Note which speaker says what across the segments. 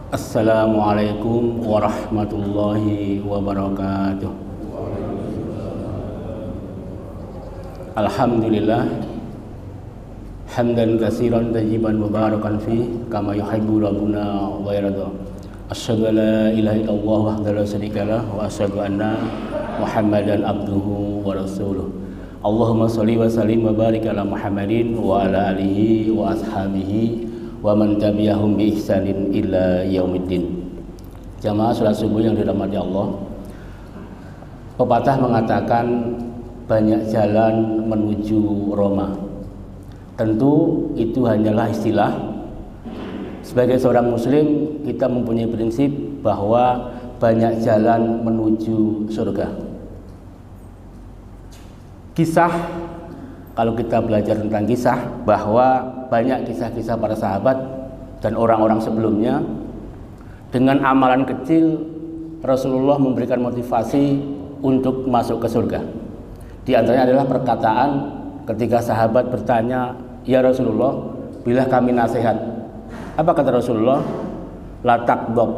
Speaker 1: Assalamualaikum warahmatullahi wabarakatuh. Alhamdulillah hamdan katsiran tayyiban mubarakan fi kama yuhibbu rabbuna wa yarda. Asyhadu an la ilaha illallah wahdahu la syarikalah wa asyhadu anna Muhammadan abduhu wa rasuluh. Allahumma shalli wa sallim wa barik ala Muhammadin wa ala alihi wa ashabihi wa man tabi'ahum bi ihsanin ila yaumiddin. Jamaah salat subuh yang dirahmati Allah. Pepatah mengatakan banyak jalan menuju Roma. Tentu itu hanyalah istilah. Sebagai seorang muslim, kita mempunyai prinsip bahwa banyak jalan menuju surga. Kisah, kalau kita belajar tentang kisah, bahwa banyak kisah-kisah para sahabat dan orang-orang sebelumnya, dengan amalan kecil Rasulullah memberikan motivasi untuk masuk ke surga. Di antaranya adalah perkataan ketika sahabat bertanya, "Ya Rasulullah, bila kami nasihat." Apa kata Rasulullah? "La taqdab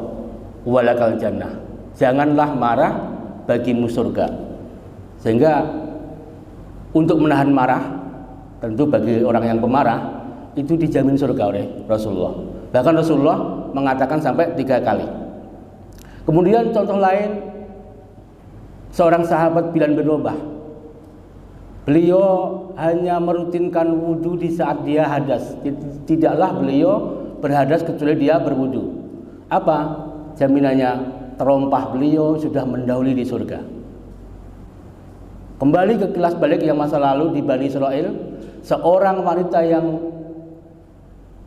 Speaker 1: walakal jannah." Janganlah marah, bagimu surga. Sehingga untuk menahan marah, tentu bagi orang yang pemarah, itu dijamin surga oleh Rasulullah. Bahkan Rasulullah mengatakan sampai 3 kali. Kemudian contoh lain, seorang sahabat Bilal bin Rabah. Beliau hanya merutinkan wudhu di saat dia hadas. Tidaklah beliau berhadas kecuali dia berwudhu. Apa jaminannya? Terompah beliau sudah mendahului di surga. Kembali ke kilas balik yang masa lalu di Bani Israel, seorang wanita yang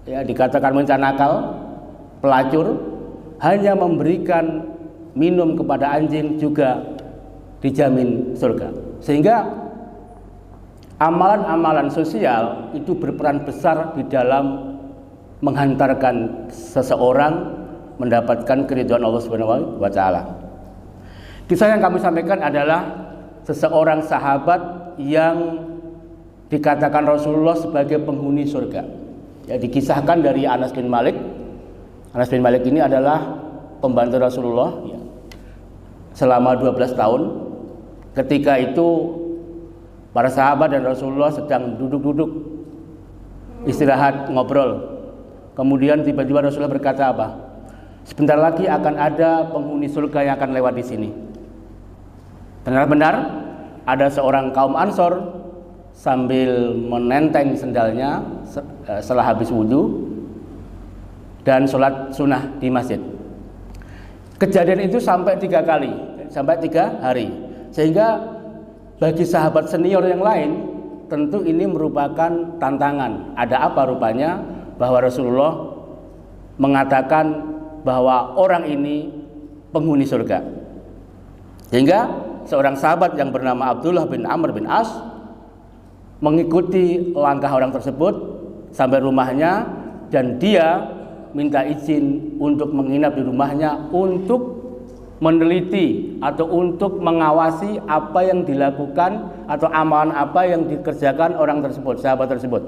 Speaker 1: dikatakan mencanakal, pelacur, hanya memberikan minum kepada anjing juga dijamin surga. Sehingga amalan-amalan sosial itu berperan besar di dalam menghantarkan seseorang mendapatkan keridhaan Allah Subhanahu wa taala. Kisah yang kami sampaikan adalah seseorang sahabat yang dikatakan Rasulullah sebagai penghuni surga. Ya, dikisahkan dari Anas bin Malik. Anas bin Malik ini adalah pembantu Rasulullah selama 12 tahun. Ketika itu para sahabat dan Rasulullah sedang duduk-duduk istirahat ngobrol. Kemudian tiba-tiba Rasulullah berkata apa? "Sebentar lagi akan ada penghuni surga yang akan lewat di sini." Benar-benar ada seorang kaum Ansor sambil menenteng sendalnya setelah habis wudhu dan sholat sunnah di masjid. Kejadian itu sampai 3 kali, sampai 3 hari. Sehingga bagi sahabat senior yang lain, tentu ini merupakan tantangan. Ada apa rupanya bahwa Rasulullah mengatakan bahwa orang ini penghuni surga. Sehingga seorang sahabat yang bernama Abdullah bin Amr bin As mengikuti langkah orang tersebut sampai rumahnya, dan dia minta izin untuk menginap di rumahnya untuk meneliti atau untuk mengawasi apa yang dilakukan atau amalan apa yang dikerjakan orang tersebut, sahabat tersebut.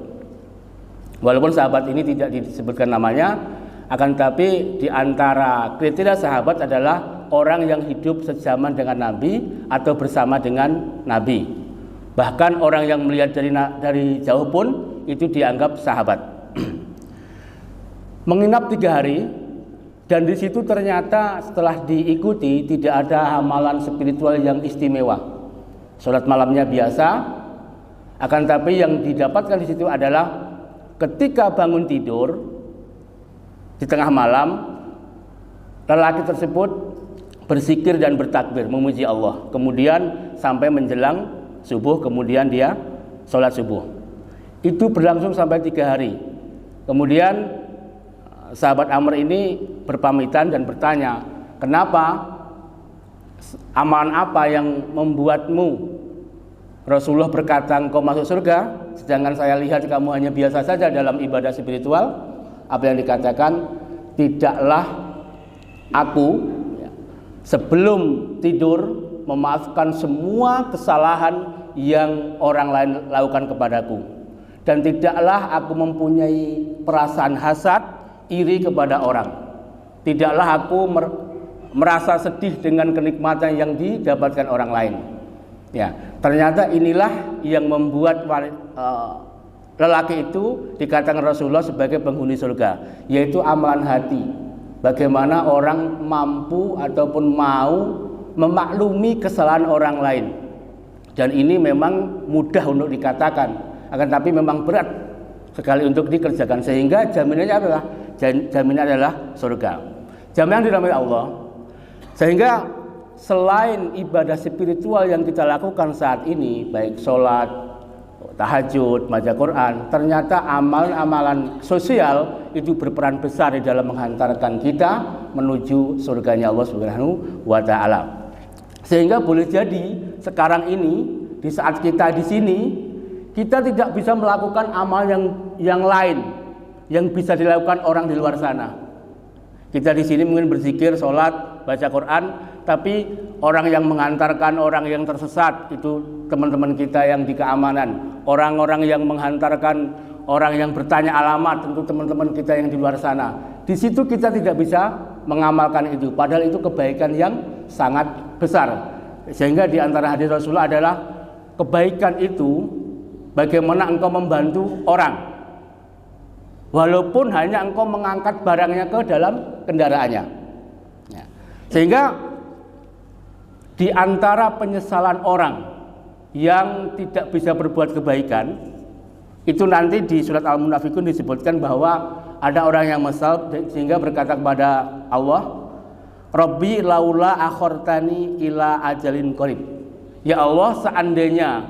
Speaker 1: Walaupun sahabat ini tidak disebutkan namanya, akan tetapi di antara kriteria sahabat adalah orang yang hidup sejaman dengan Nabi atau bersama dengan Nabi. Bahkan orang yang melihat dari jauh pun itu dianggap sahabat. Menginap 3 hari. Dan di situ ternyata setelah diikuti tidak ada amalan spiritual yang istimewa. Sholat malamnya biasa, akan tapi yang didapatkan di situ adalah ketika bangun tidur di tengah malam, lelaki tersebut berzikir dan bertakbir memuji Allah. Kemudian sampai menjelang subuh, kemudian dia sholat subuh. Itu berlangsung sampai 3 hari. Kemudian sahabat Amr ini berpamitan dan bertanya, "Kenapa? Amalan apa yang membuatmu Rasulullah berkata engkau masuk surga, sedangkan saya lihat kamu hanya biasa saja dalam ibadah spiritual?" Apa yang dikatakan? "Tidaklah aku sebelum tidur memaafkan semua kesalahan yang orang lain lakukan kepadaku, dan tidaklah aku mempunyai perasaan hasad, iri kepada orang." Tidaklah aku merasa sedih dengan kenikmatan yang didapatkan orang lain. Ya, ternyata inilah yang membuat lelaki itu dikatakan Rasulullah sebagai penghuni surga, yaitu amalan hati. Bagaimana orang mampu ataupun mau memaklumi kesalahan orang lain. Dan ini memang mudah untuk dikatakan, akan tapi memang berat sekali untuk dikerjakan, sehingga jaminannya adalah surga. Jaminan dirahmati Allah. Sehingga selain ibadah spiritual yang kita lakukan saat ini, baik sholat, tahajud, baca Quran, ternyata amalan-amalan sosial itu berperan besar di dalam menghantarkan kita menuju surganya Allah Subhanahu wa taala. Sehingga boleh jadi sekarang ini di saat kita di sini, kita tidak bisa melakukan amal yang lain yang bisa dilakukan orang di luar sana. Kita di sini mungkin berzikir, sholat, baca Quran, tapi orang yang mengantarkan orang yang tersesat itu teman-teman kita yang di keamanan. Orang-orang yang menghantarkan orang yang bertanya alamat tentu teman-teman kita yang di luar sana. Di situ kita tidak bisa mengamalkan itu, padahal itu kebaikan yang sangat besar. Sehingga di antara hadis Rasulullah adalah kebaikan itu bagaimana engkau membantu orang, walaupun hanya engkau mengangkat barangnya ke dalam kendaraannya. Ya. Sehingga di antara penyesalan orang yang tidak bisa berbuat kebaikan, itu nanti di surat Al-Munafikun disebutkan bahwa ada orang yang menyesal sehingga berkata kepada Allah, Rabbi laula akhortani ila ajalin qarib. Ya Allah, seandainya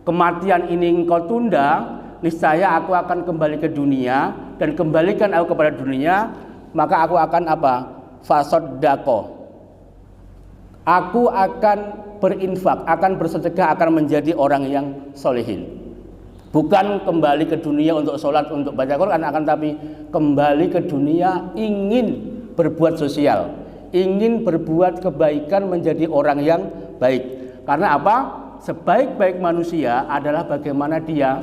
Speaker 1: kematian ini engkau tunda, niscaya aku akan kembali ke dunia, dan kembalikan aku kepada dunia, maka aku akan apa? Fasoddaqo. Aku akan berinfak, akan bersedekah, akan menjadi orang yang solehin. Bukan kembali ke dunia untuk sholat, untuk baca Quran, akan tapi kembali ke dunia ingin berbuat sosial, ingin berbuat kebaikan, menjadi orang yang baik. Karena apa? Sebaik-baik manusia adalah bagaimana dia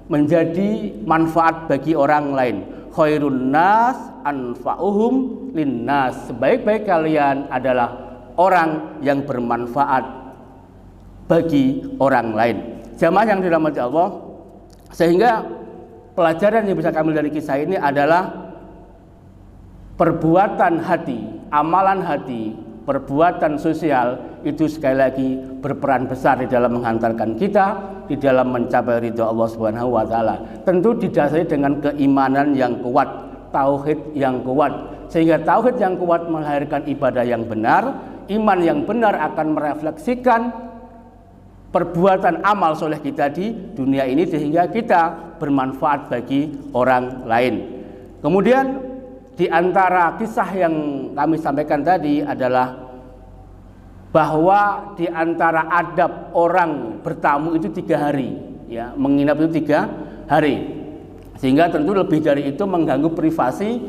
Speaker 1: menjadi manfaat bagi orang lain. Khairun nas anfa'uhum linnas. Sebaik-baik kalian adalah orang yang bermanfaat bagi orang lain. Jamaah yang dirahmati Allah, sehingga pelajaran yang bisa kami ambil dari kisah ini adalah perbuatan hati, amalan hati, perbuatan sosial itu sekali lagi berperan besar di dalam menghantarkan kita di dalam mencapai ridho Allah Subhanahu wa taala. Tentu didasari dengan keimanan yang kuat, tauhid yang kuat. Sehingga tauhid yang kuat melahirkan ibadah yang benar, iman yang benar akan merefleksikan perbuatan amal soleh kita di dunia ini sehingga kita bermanfaat bagi orang lain. Kemudian di antara kisah yang kami sampaikan tadi adalah bahwa di antara adab orang bertamu itu 3 hari, ya, menginap itu 3 hari, sehingga tentu lebih dari itu mengganggu privasi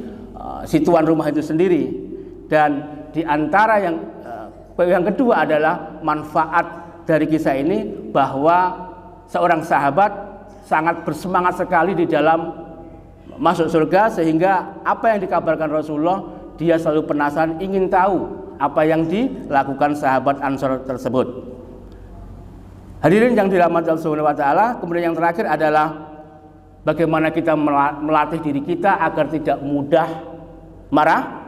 Speaker 1: si tuan rumah itu sendiri. Dan di antara yang kedua adalah manfaat dari kisah ini bahwa seorang sahabat sangat bersemangat sekali di dalam masuk surga, sehingga apa yang dikabarkan Rasulullah dia selalu penasaran, ingin tahu apa yang dilakukan sahabat Ansor tersebut. Hadirin yang dirahmati Allah Subhanahu wa taala, kemudian yang terakhir adalah bagaimana kita melatih diri kita agar tidak mudah marah,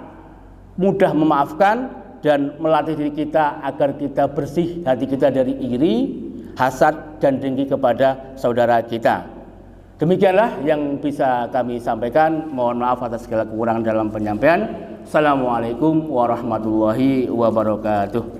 Speaker 1: mudah memaafkan, dan melatih diri kita agar kita bersih hati kita dari iri, hasad, dan dengki kepada saudara kita. Demikianlah yang bisa kami sampaikan. Mohon maaf atas segala kekurangan dalam penyampaian. Assalamualaikum warahmatullahi wabarakatuh.